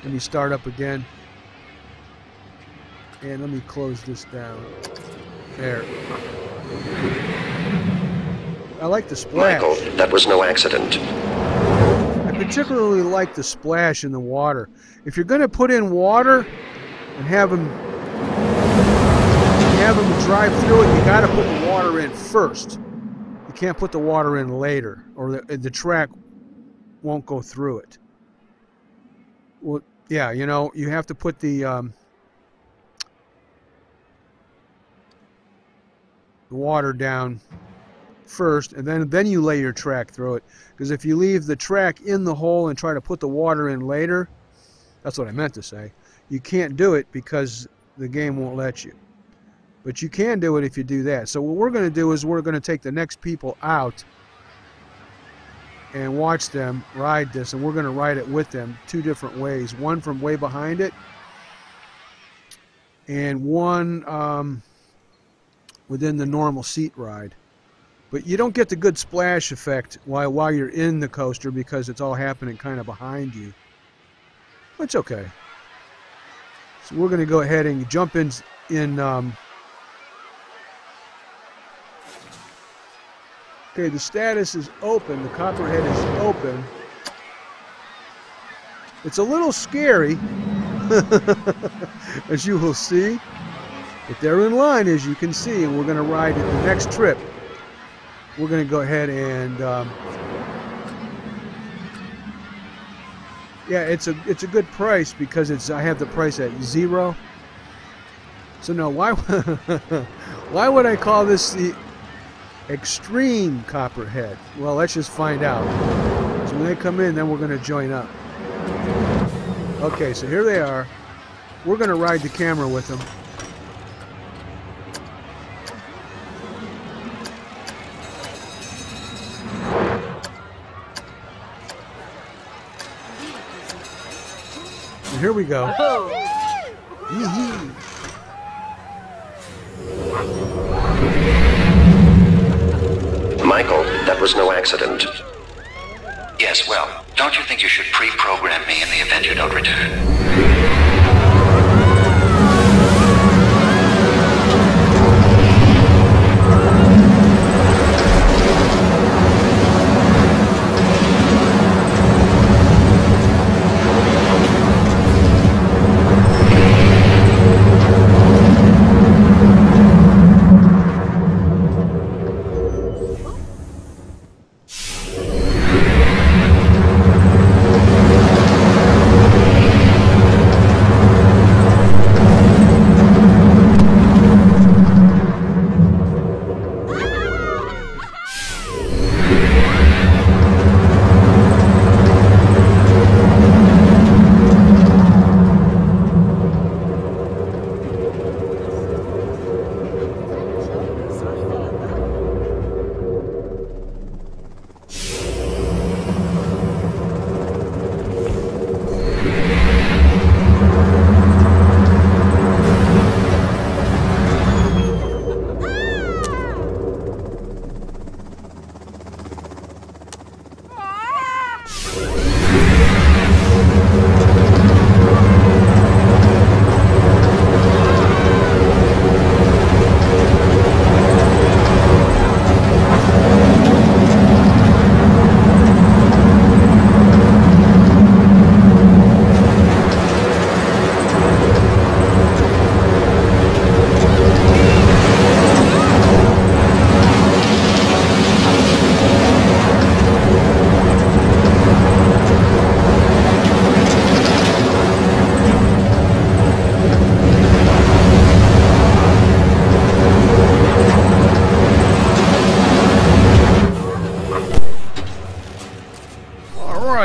Let me start up again. And let me close this down. There. I like the splash. Michael, that was no accident. I particularly like the splash in the water. If you're going to put in water and have them drive through it, you got to put the water in first. You can't put the water in later, or the track won't go through it. Well, yeah, you know, you have to put the water down first, and then you lay your track through it. Because if you leave the track in the hole and try to put the water in later, that's what I meant to say, you can't do it because the game won't let you. But you can do it if you do that. So what we're going to do is we're going to take the next people out and watch them ride this, and we're going to ride it with them two different ways. One from way behind it, and one within the normal seat ride. But you don't get the good splash effect while you're in the coaster because it's all happening kind of behind you. It's okay. So we're going to go ahead and jump in okay, the status is open. The Copperhead is open. It's a little scary, as you will see. But they're in line, as you can see, and we're going to ride it the next trip. We're going to go ahead and yeah, it's a good price because I have the price at 0. So no, why would I call this the Extreme Copperhead? Well, let's just find out. So when they come in, then we're going to join up. Okay, so here they are. We're going to ride the camera with them. And here we go. Yee-hee. Michael, that was no accident. Yes, well, don't you think you should pre-program me in the event you don't return?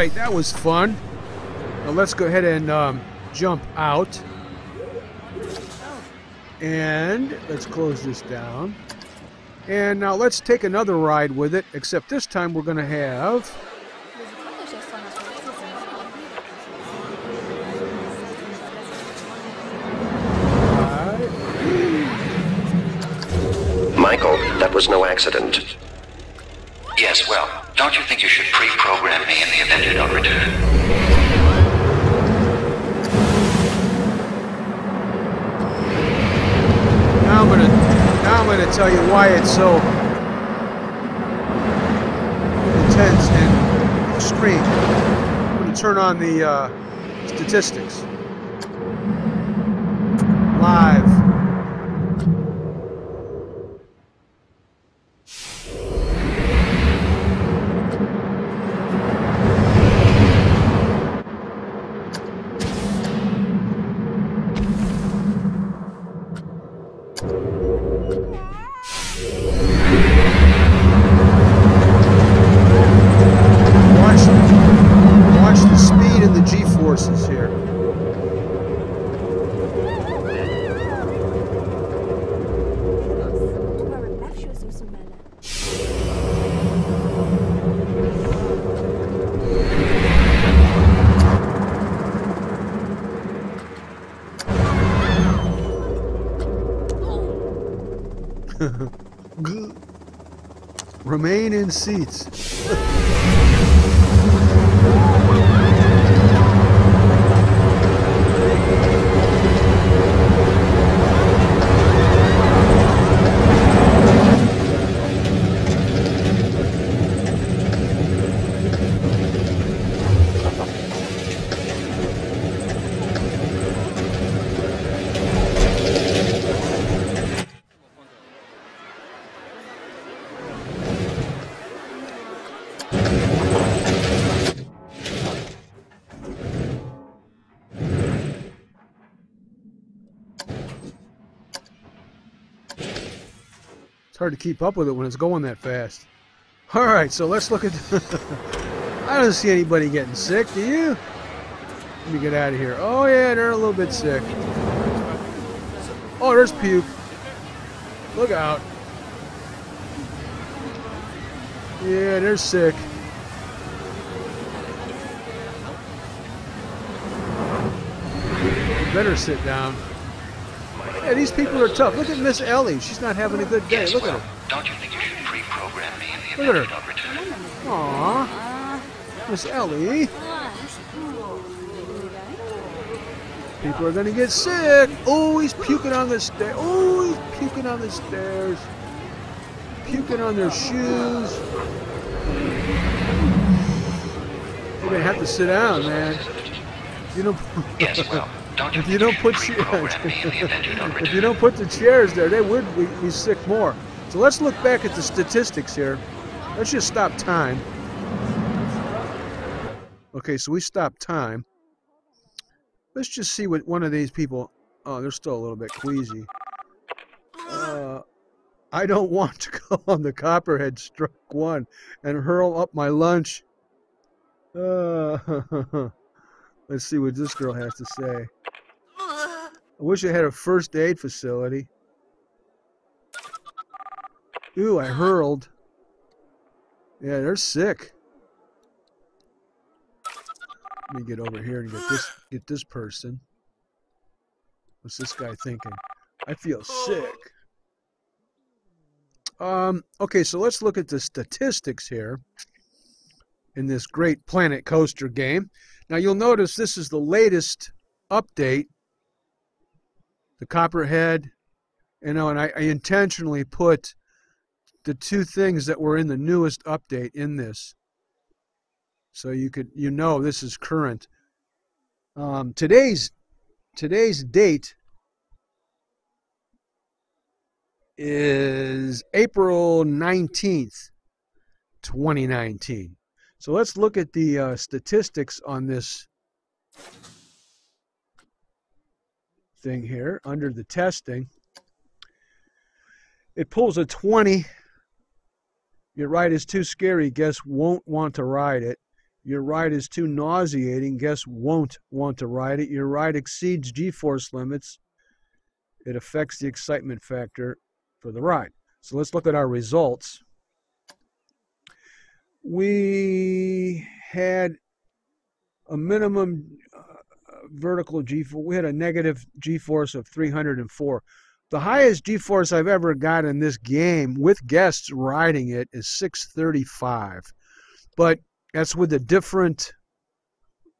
Alright, that was fun. Now let's go ahead and jump out. And let's close this down. And now let's take another ride with it, except this time we're going to have... Michael, that was no accident. Yes, well, don't you think you should pre-program me in the event you don't return? to tell you why it's so intense and extreme. I'm going to turn on the statistics. Live. Watch the speed and the G-forces here. Remain in seats. Hard to keep up with it when it's going that fast. Alright, so let's look at... I don't see anybody getting sick, do you? Let me get out of here. Oh yeah, they're a little bit sick. Oh, there's puke. Look out. Yeah, they're sick. You better sit down. Yeah, these people are tough. Look at Miss Ellie. She's not having a good day. Yes, Look well, at her. don't you think you should pre-program me in the Look at event her. you don't return? Aww. Miss Ellie. People are going to get sick. Oh, he's puking on the stairs. Oh, he's puking on the stairs. Puking on their shoes. You're going to have to sit down, man. You know. Yes, well, don't you If think you don't put pre-program me in the event you don't if return? you don't put the chairs there, they would be sick more. So let's look back at the statistics here. Let's just stop time. Okay, so we stopped time. Let's just see what one of these people. Oh, they're still a little bit queasy. I don't want to go on the Copperhead Struck 1 and hurl up my lunch. Let's see what this girl has to say. I wish I had a first aid facility. Ooh, I hurled. Yeah, they're sick. Let me get over here and get this person. What's this guy thinking? I feel sick. Okay, so let's look at the statistics here in this great Planet Coaster game. Now you'll notice this is the latest update. The Copperhead, and I intentionally put the two things that were in the newest update in this, so you know this is current. Today's date is April 19th, 2019. So let's look at the statistics on this thing here under the testing. It pulls a 20. Your ride is too scary, guess won't want to ride it. Your ride is too nauseating, guess won't want to ride it. Your ride exceeds G-force limits. It affects the excitement factor for the ride. So let's look at our results. We had a minimum vertical G-force. We had a negative G-force of 304. The highest G-force I've ever got in this game with guests riding it is 635. But that's with a different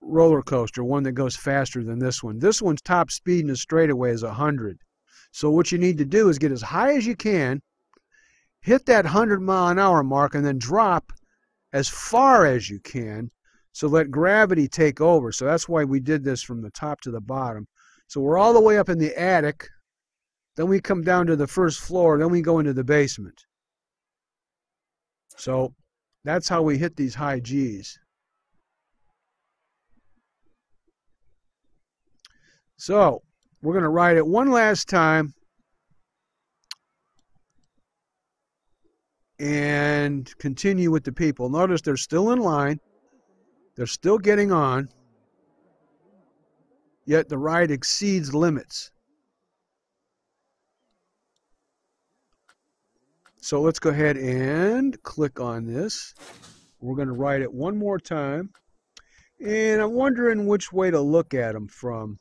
roller coaster, one that goes faster than this one. This one's top speed in the straightaway is 100. So what you need to do is get as high as you can hit that 100-mile-an-hour mark and then drop as far as you can. So let gravity take over. So that's why we did this from the top to the bottom. So we're all the way up in the attic. Then we come down to the first floor. Then we go into the basement. So that's how we hit these high Gs. So we're going to ride it one last time and continue with the people. Notice they're still in line. They're still getting on, yet the ride exceeds limits. So let's go ahead and click on this. We're going to ride it one more time. And I'm wondering which way to look at them from.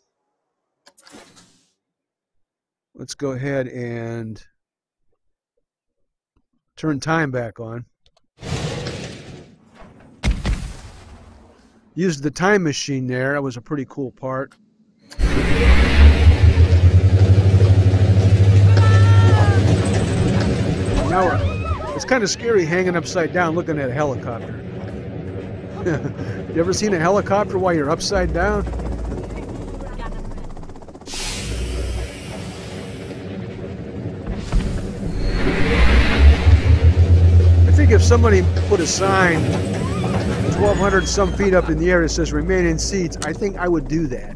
Let's go ahead and turn time back on. Used the time machine there. That was a pretty cool part. Now it's kind of scary hanging upside down looking at a helicopter. You ever seen a helicopter while you're upside down? I think if somebody put a sign 1,200 some feet up in the air that says remain in seats, I think I would do that.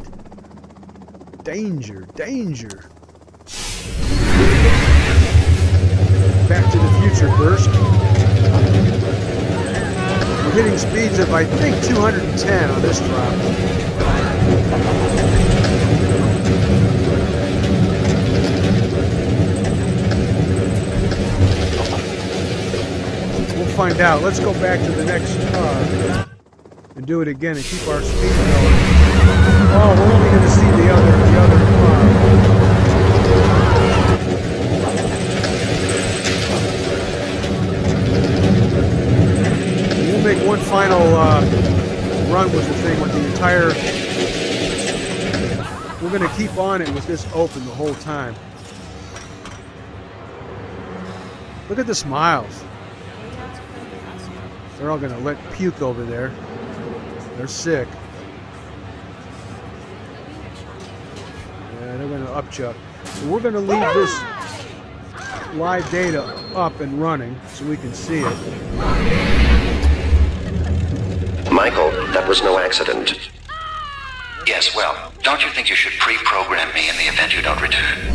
Danger, danger. Back to the Future burst. We're hitting speeds of, I think, 210 on this drop. We'll find out. Let's go back to the next car and do it again and keep our speed going. Oh, we're only going to see the other car. We'll make one final run with the thing with the entire. We're going to keep on it with this open the whole time. Look at the smiles. They're all going to let puke over there. They're sick. Yeah, they're going to upchuck. So we're going to leave this live data up and running so we can see it. Michael, that was no accident. Yes, well, don't you think you should pre-program me in the event you don't return?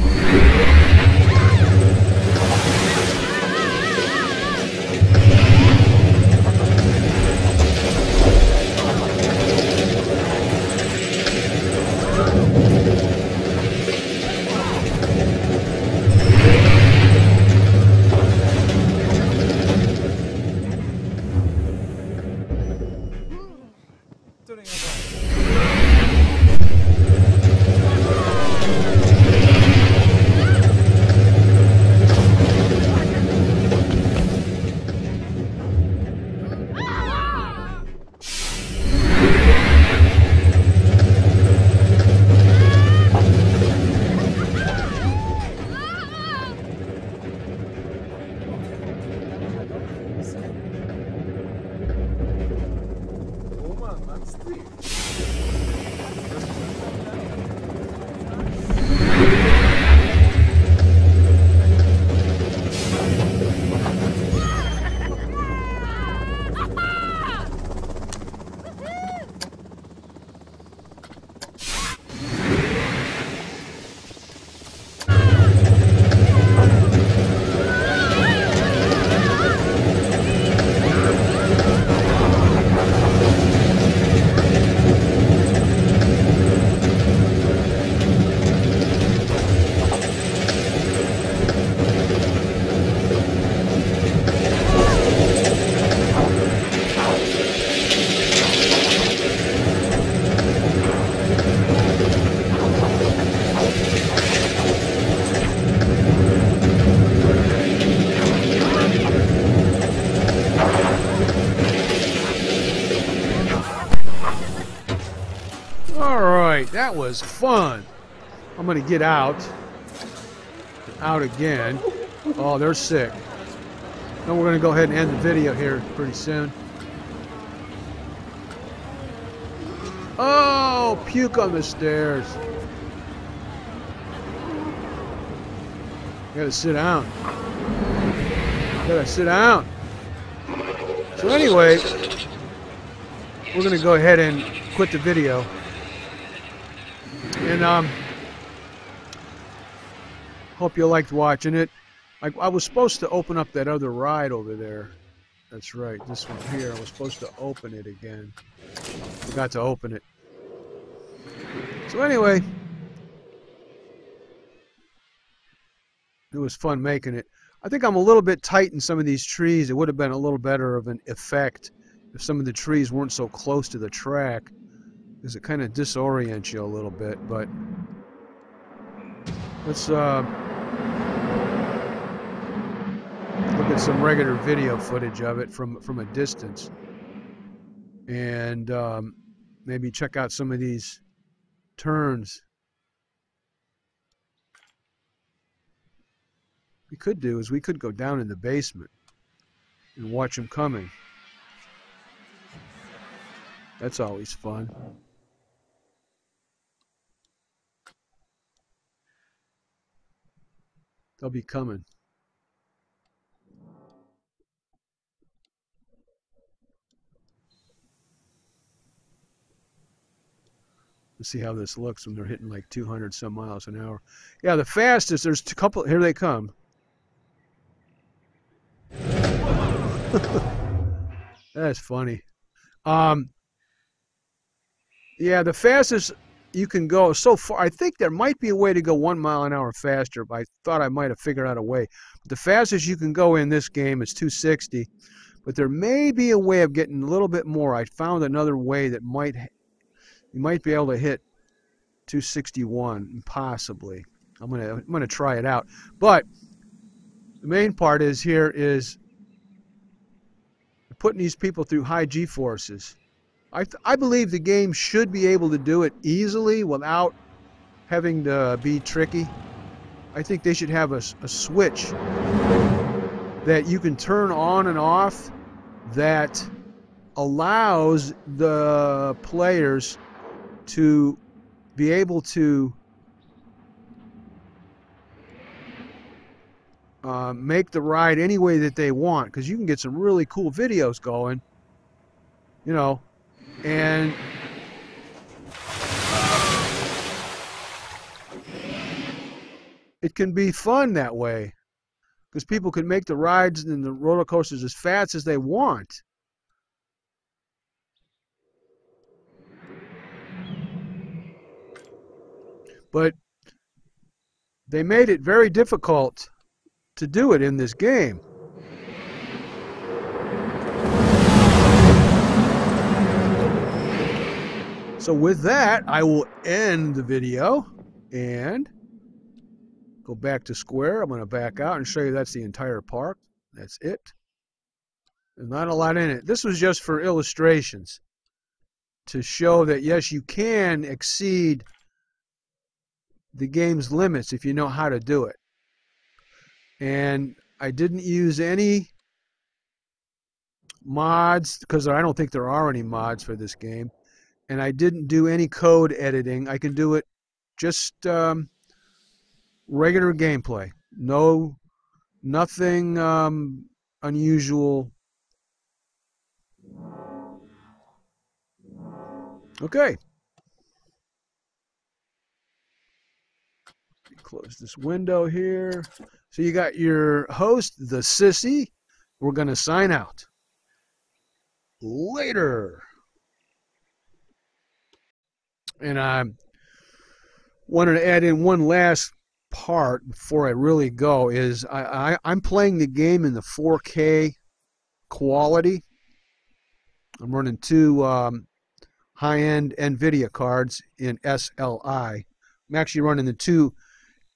That was fun. I'm going to get out again. Oh, they're sick. Then we're going to go ahead and end the video here pretty soon. Oh, puke on the stairs. Gotta sit down. Gotta sit down. So anyway, we're gonna go ahead and quit the video. And hope you liked watching it. I was supposed to open up that other ride over there. That's right, this one here. I was supposed to open it again. Forgot to open it. So anyway, it was fun making it. I think I'm a little bit tight in some of these trees. It would have been a little better of an effect if some of the trees weren't so close to the track, because it kind of disorients you a little bit. But let's look at some regular video footage of it from a distance, and maybe check out some of these turns. We could do is we could go down in the basement and watch them coming. That's always fun. They'll be coming. Let's see how this looks when they're hitting like 200 some miles an hour. Yeah, the fastest, there's a couple, here they come. That's funny. Yeah, the fastest you can go so far, I think there might be a way to go 1 mile an hour faster, but I thought I might have figured out a way. But the fastest you can go in this game is 260, but there may be a way of getting a little bit more. I found another way that you might be able to hit 261, possibly. I'm gonna try it out. But the main part is here is putting these people through high G-forces. I believe the game should be able to do it easily without having to be tricky. I think they should have a switch that you can turn on and off that allows the players to be able to make the ride any way that they want, because you can get some really cool videos going, you know, and it can be fun that way, because people can make the rides and the roller coasters as fast as they want. But they made it very difficult to do it in this game. So with that, I will end the video and go back to square. I'm going to back out and show you that's the entire park. That's it. There's not a lot in it. This was just for illustrations to show that, yes, you can exceed the game's limits if you know how to do it. And I didn't use any mods, because I don't think there are any mods for this game. And I didn't do any code editing. I can do it just regular gameplay. Nothing unusual. Okay. Close this window here. So you got your host, the Sissy. We're going to sign out. Later. And I wanted to add in one last part before I really go, is I'm playing the game in the 4K quality. I'm running two high-end NVIDIA cards in SLI. I'm actually running the two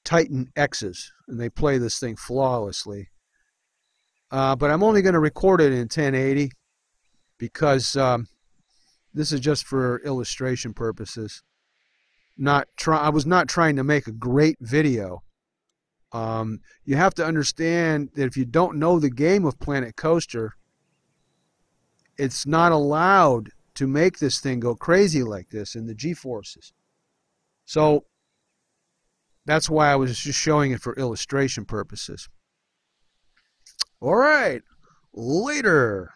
Titan X's, and they play this thing flawlessly. But I'm only going to record it in 1080 because this is just for illustration purposes. I was not trying to make a great video. You have to understand that if you don't know the game of Planet Coaster, it's not allowed to make this thing go crazy like this in the G-forces. So that's why I was just showing it for illustration purposes. All right, later.